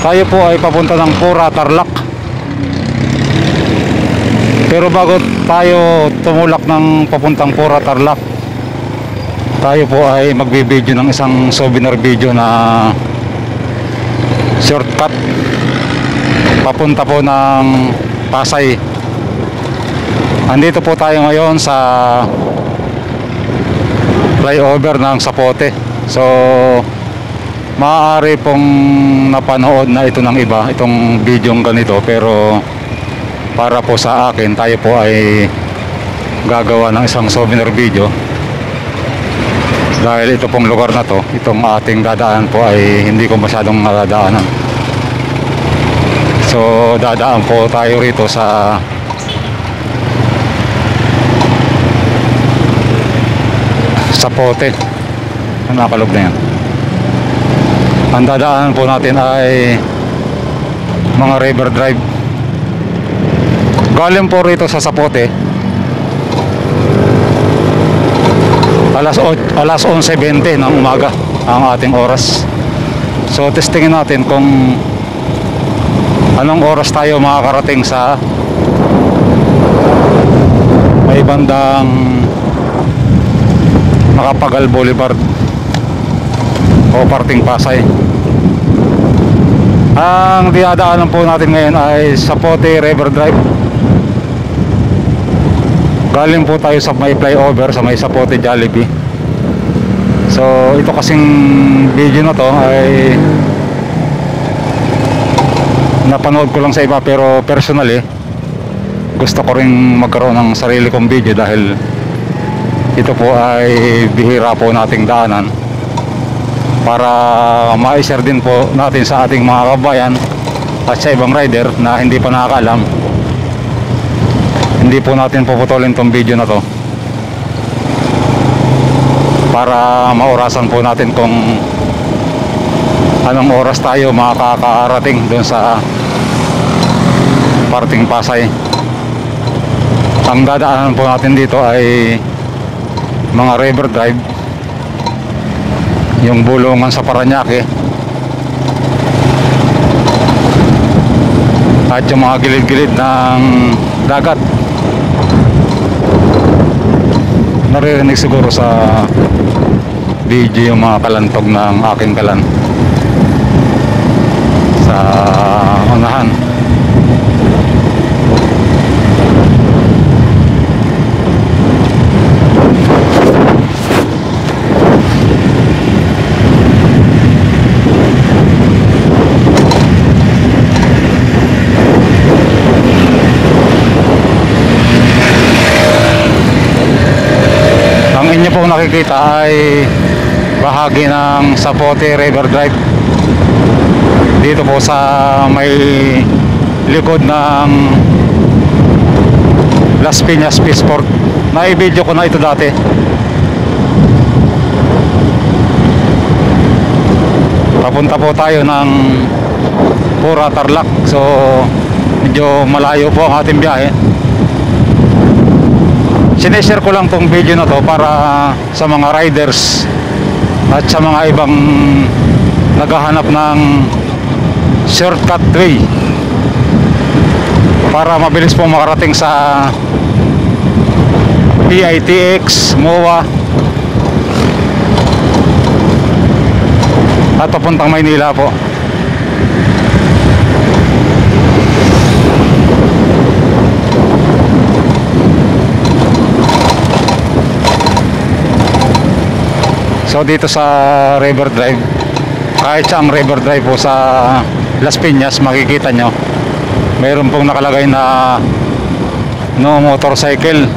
Tayo po ay papunta ng Pura, Tarlac. Pero bago tayo tumulak ng papuntang Pura, Tarlac, tayo po ay magbibideo ng isang souvenir video na shortcut papunta po ng Pasay. Andito po tayo ngayon sa flyover ng Zapote. So maaari pong napanood na ito ng iba, itong video ganito, pero para po sa akin, tayo po ay gagawa ng isang souvenir video dahil ito pong lugar na to, itong ating dadaan po ay hindi ko masyadong nadadaanan. So dadaan po tayo rito sa Zapote. Ano nakalog na yan? Ang dadaanan po natin ay mga river drive. Galing po rito sa Zapote alas 11:20 ng umaga ang ating oras. So testingin natin kung anong oras tayo makakarating sa may bandang Macapagal Boulevard o parting Pasay. Ang dinadaanan po natin ngayon ay Zapote River Drive. Galing po tayo sa may flyover sa may Zapote Jollibee. So ito kasing video na to ay napanood ko lang sa iba, pero personally gusto ko rin magkaroon ng sarili kong video dahil ito po ay bihira po nating daanan, para ma-share din po natin sa ating mga kabayan at sa ibang rider na hindi pa nakakaalam. Hindi po natin puputulin tong video na to para maurasan po natin kung anong oras tayo makakarating doon sa parting Pasay. Ang dadaanan po natin dito ay mga river drive, yung bulungan sa Parañaque at yung mga gilid-gilid ng dagat. Naririnig siguro sa video yung mga kalantog ng aking kalan sa unahan. Inyo pong nakikita ay bahagi ng Zapote River Drive dito po sa may likod ng Las Piñas Peaceport. Na-video ko na ito dati. Papunta po tayo ng Pura, Tarlac. So medyo malayo po ang ating biyahe. Sineshare ko lang tong video na to para sa mga riders at sa mga ibang naghahanap ng shortcut way para mabilis pong makarating sa PITX, MOA at papuntang Maynila po. So dito sa river drive, kahit sa ang river drive po sa Las Piñas, makikita nyo mayroon pong nakalagay na no motorcycle.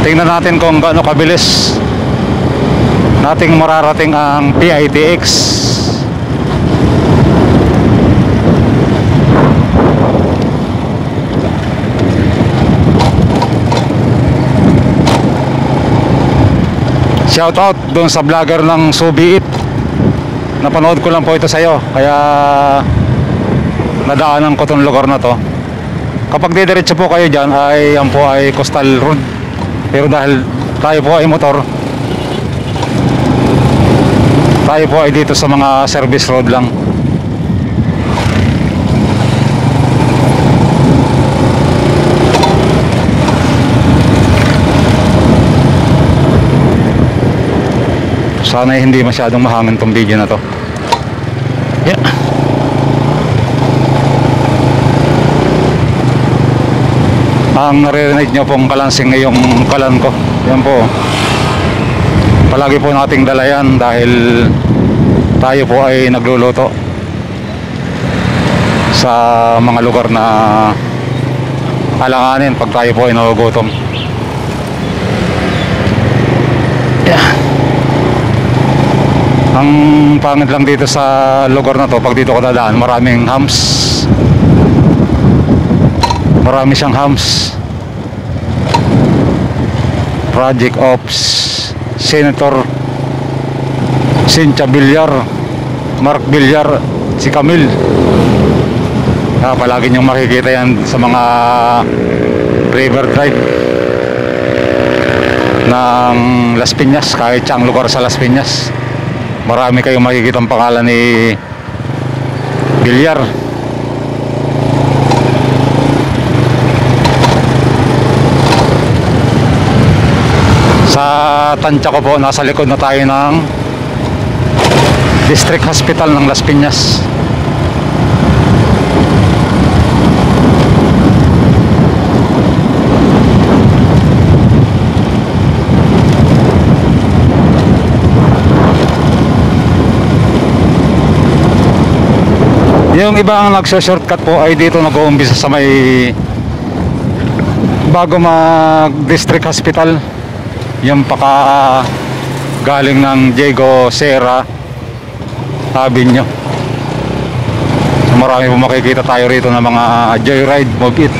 Tingnan natin kung gaano kabilis nating mararating ang PITX. Shout out doon sa vlogger ng Subiit. Napanood ko lang po ito sa iyo, kaya nadaanan ko tong lugar na to. Kapag didiretso po kayo dyan ay yan po ay coastal road, pero dahil Tayo po ay motor. Tayo po ay dito sa mga service road lang. Sana hindi masyadong mahangin tong video na to. Yeah. Ang naririnig nyo pong kalansing ngayong kalan ko. Yan po. Palagi po nating dala yan dahil tayo po ay nagluluto sa mga lugar na alanganin pag tayo po ay nagugutom. Yeah. Ang pangit lang dito sa lugar na to, pag dito ko dadaan, maraming hams. Marami siyang hams. Project Ops, Senator Cynthia Villar, Mark Villar, si Camille. Palagi niyong makikita yan sa mga river drive ng Las Piñas, kahit siyang lugar sa Las Piñas. Marami kayong makikita ang pangalan ni Villar. Sa tansya ko po, nasa likod na tayo ng District Hospital ng Las Piñas. Yung ibang nagso-shortcut po ay dito nag-uumpisa sa may bago mag-district hospital. Yung paka galing ng Diego Serra Avenue. So marami po makikita tayo rito ng mga joyride, move it.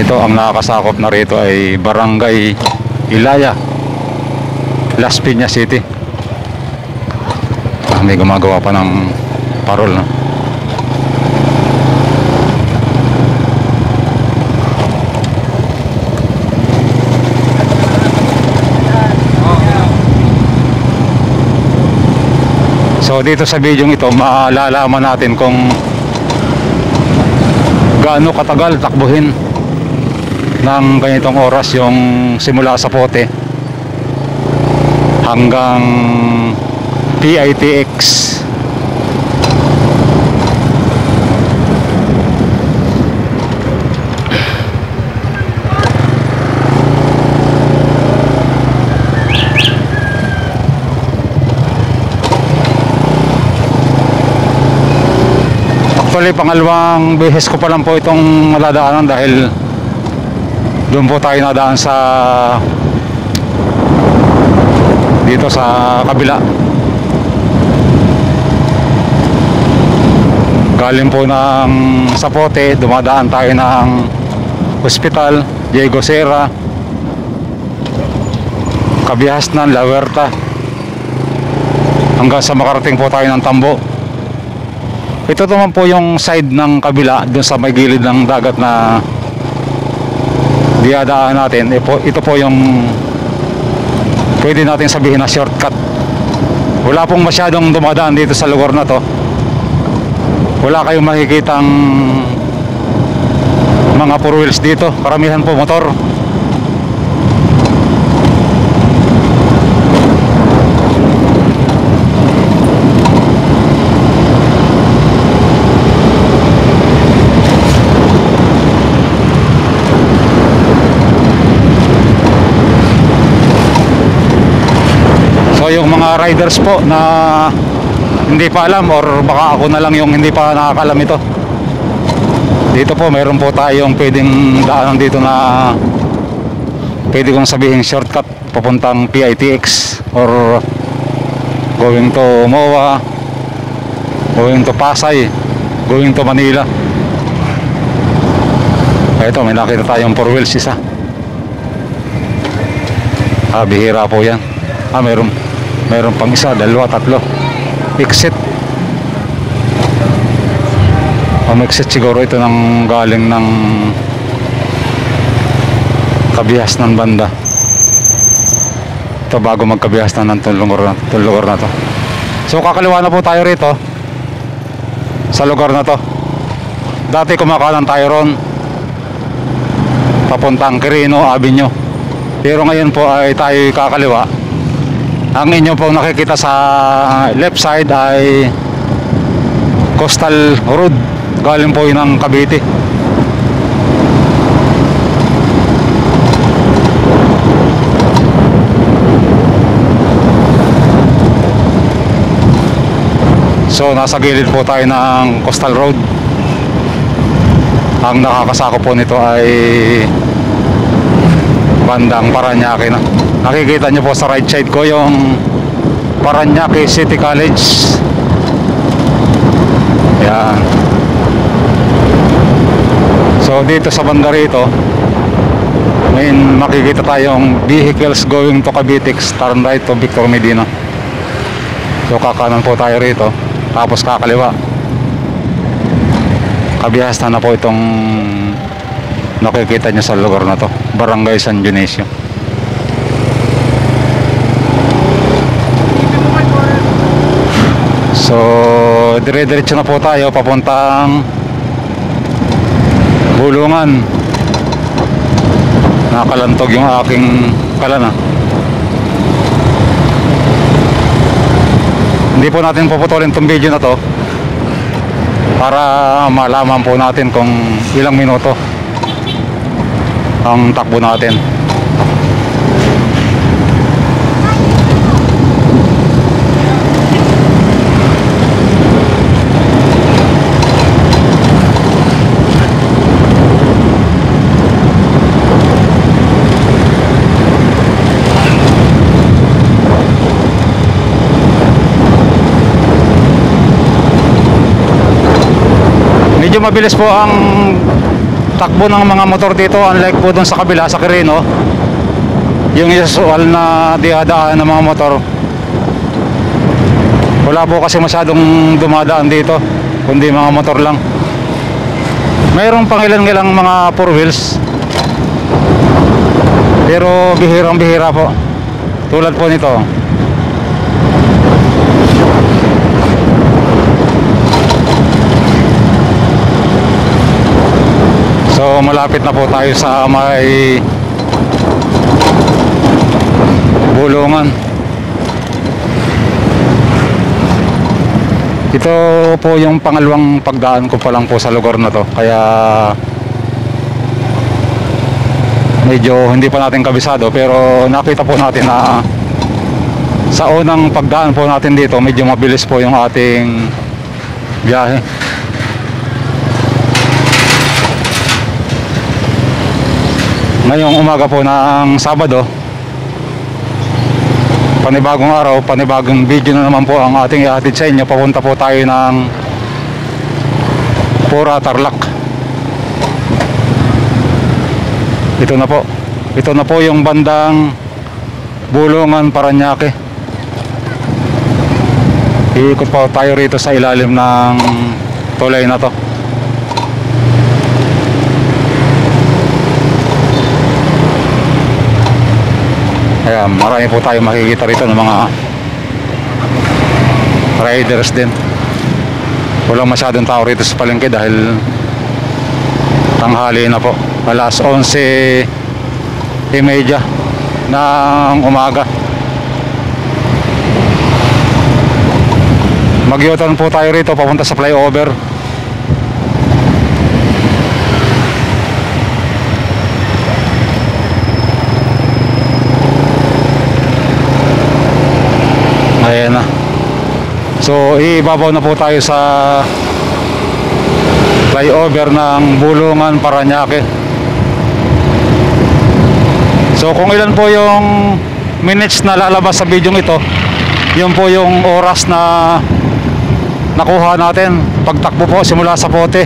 Ito ang nakakasakop na rito ay Barangay Ilaya, Las Piñas City. May gumagawa pa ng parol, no? So dito sa video ito, malalaman natin kung gaano katagal takbuhin ng ganitong oras yung simula sa Pote hanggang PITX. Actually, pangalawang beses ko pa lang po itong madadaanan dahil doon po tayo nadaan sa dito sa kabila. Galing po ng Sapote, dumadaan tayo ng Hospital Diego Serra, Kabihasnan, La Huerta, hanggang sa makarating po tayo ng Tambo. Ito naman po yung side ng kabila, dun sa may gilid ng dagat na diadaan natin. Ito po yung pwede natin sabihin na shortcut. Wala pong masyadong dumadaan dito sa lugar na to. Wala kayong makikitang mga four wheels dito. Karamihan po motor. So yung mga riders po na hindi pa alam, or baka ako na lang yung hindi pa nakakalam ito, dito po meron po tayong pwedeng daanan dito na pwede kong sabihin shortcut papuntang PITX or going to MOA, going to Pasay, going to Manila. Ito, may nakita tayong four wheels isa. Bihira po yan. Meron pang isa, dalawa, tatlo. Exit. Exit siguro ito ng galing kabihas ng banda. Ito bago magkabihas na ng lugar na to. So kakaliwa na po tayo rito sa lugar na to. Dati kumakanan tayo ron papuntang Quirino Avenue, pero ngayon po ay tayo kakaliwa. Ang inyo po nakikita sa left side ay Coastal Road, galing po yun ng Cavite. So nasa gilid po tayo ng Coastal Road. Ang nakakasako po nito ay bandang Parañaque na. Nakikita nyo po sa right side ko yung Parañaque City College. Yan. So dito sa banda rito may makikita tayong vehicles going to Cavite, turn right to Victor Medina. So kakanan po tayo rito, tapos kakaliwa. Kabihas na po itong nakikita nyo sa lugar na to, Barangay San Dionisio. So dire-diretso na po tayo papuntang Bulungan. Nakalantog yung aking kalana. Hindi po natin puputulin itong video na to para malaman po natin kung ilang minuto ang takbo natin. Medyo mabilis po ang takbo ng mga motor dito, unlike po dun sa kabila sa Quirino. Yung usual na diadaan ng mga motor, wala po kasi masyadong dumadaan dito, kundi mga motor lang. Mayroong pangilan-ilang mga 4 wheels, pero bihirang-bihira po. Tulad po nito. So malapit na po tayo sa may Bulungan. Ito po yung pangalawang pagdaan ko pa lang po sa lugar na to, kaya medyo hindi pa natin kabisado, pero nakita po natin na sa unang pagdaan po natin dito medyo mabilis po yung ating biyahe. Ngayong umaga po ng Sabado, panibagong araw, panibagong video na naman po ang ating ihatid sa inyo. Papunta po tayo ng Pura, Tarlac. Ito na po yung bandang Bulungan, Parañaque. Iikot po tayo rito sa ilalim ng tulay na to. Kaya marami po tayo makikita rito ng mga riders din. Walang masyadong tao rito sa palengke dahil tanghali na po. Alas 11:30 ng umaga. Mag-U-turn po tayo rito papunta sa flyover. Ayan na. So ibabaw na po tayo sa flyover ng Bulungan, Parañaque. So kung ilan po yung minutes na lalabas sa video ito, yun po yung oras na nakuha natin. Pagtakbo po simula sa Pote,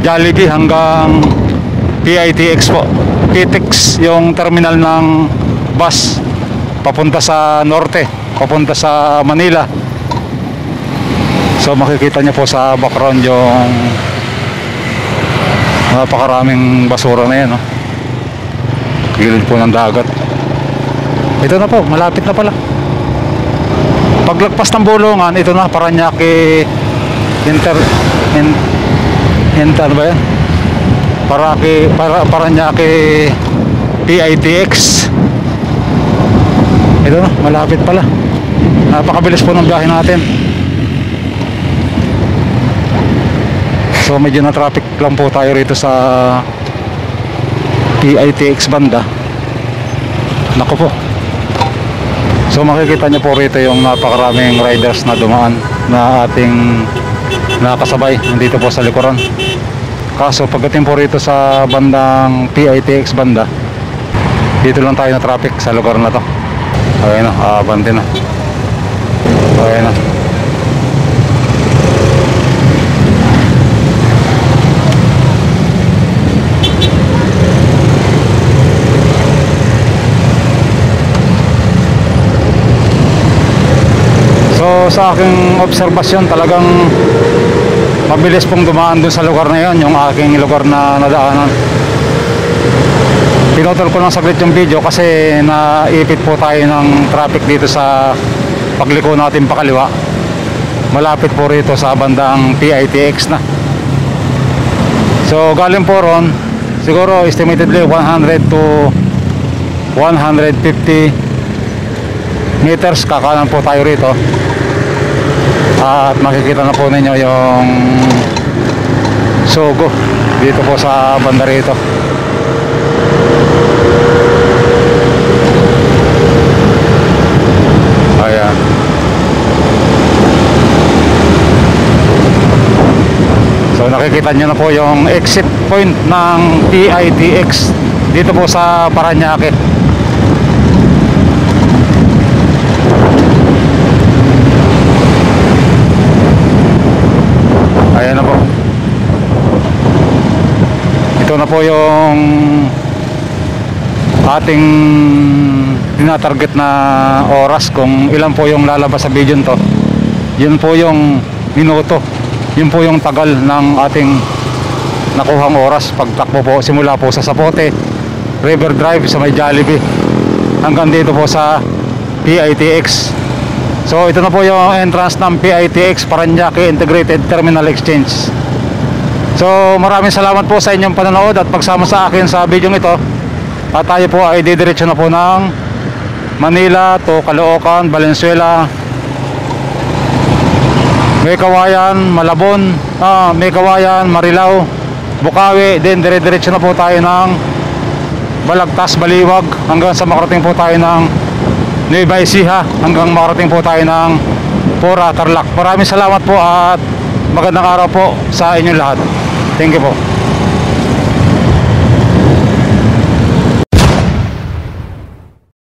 Jollibee hanggang PITX po. PITX yung terminal ng bus papunta sa norte, papunta sa Manila. So makikita niyo po sa background yung napakaraming basura na yan, no? Gilid po ng dagat. Ito na po, malapit na pala. Paglagpas ng Bulungan, ito na, Paranaque ano ba yan? Paranaque PITX. Ito na, malapit pala. Napakabilis po ng biyahe natin. So medyo na traffic lang po tayo rito sa PITX banda. Nako po. So makikita nyo po rito yung napakaraming riders na dumaan na ating nakasabay nandito po sa likuran. Kaso pagdating po rito sa bandang PITX banda, dito lang tayo na traffic sa lugar na to. Ayun na, abante na. Ayun na. So sa aking obserbasyon, talagang mabilis pong dumaan dun sa lugar na yon, yung aking lugar na nadaanan. Pinotol ko lang saglit yung video kasi naipit po tayo ng traffic dito sa pagliko natin pakaliwa. Malapit po rito sa bandang PITX na. So galing po ron, siguro estimatedly 100 to 150 meters kakanan po tayo rito. At makikita na po ninyo yung Sogo dito po sa banda rito. Ayan. So nakikita nyo na po yung exit point ng PITX dito po sa Paranaque. Ayan na po. Ito na po yung ating tinatarget na oras, kung ilan po yung lalabas sa video nito. Yun po yung minuto. Yun po yung tagal ng ating nakuhang oras pagtakbo po simula po sa Sapote River Drive sa may Jollibee hanggang dito po sa PITX. So ito na po yung entrance ng PITX Paranaque Integrated Terminal Exchange. So maraming salamat po sa inyong panonood at pagsama sa akin sa video ito. At tayo po ay didiretso na po ng Manila to Caloocan, Valenzuela, Meycauayan, Malabon, Meycauayan, Marilao, Bukawi. Then dire-diretso na po tayo ng Balagtas, Baliwag hanggang sa makarating po tayo ng Nueva Ecija, hanggang makarating po tayo ng Pora, Tarlac. Maraming salamat po at magandang araw po sa inyong lahat. Thank you po.